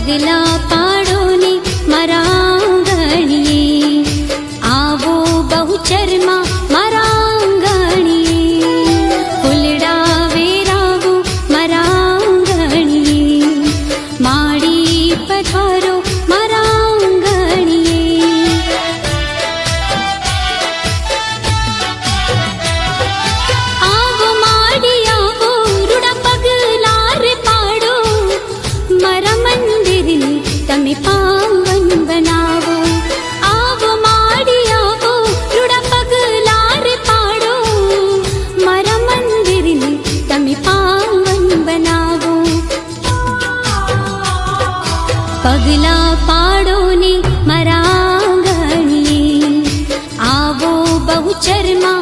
પગલા પાડો ને મારા આંગણીએ, આવો બહુચરમાં મારા આંગણીએ, ફૂલડા વેરાવો મારા આંગણીએ, માડી પધારો મારા આંગણીએ. આવો માડી આવો રૂડા પગલા રે પાડો, મારા મંદિરને તમે પાવન બનાવો. આવો માડી આવો રૂડા પગલા રે પાડો, મારા મંદિરને તમે પાવન બનાવો. પગલા પાડો ને મારા આંગણીએ, આવો બહુચરમાં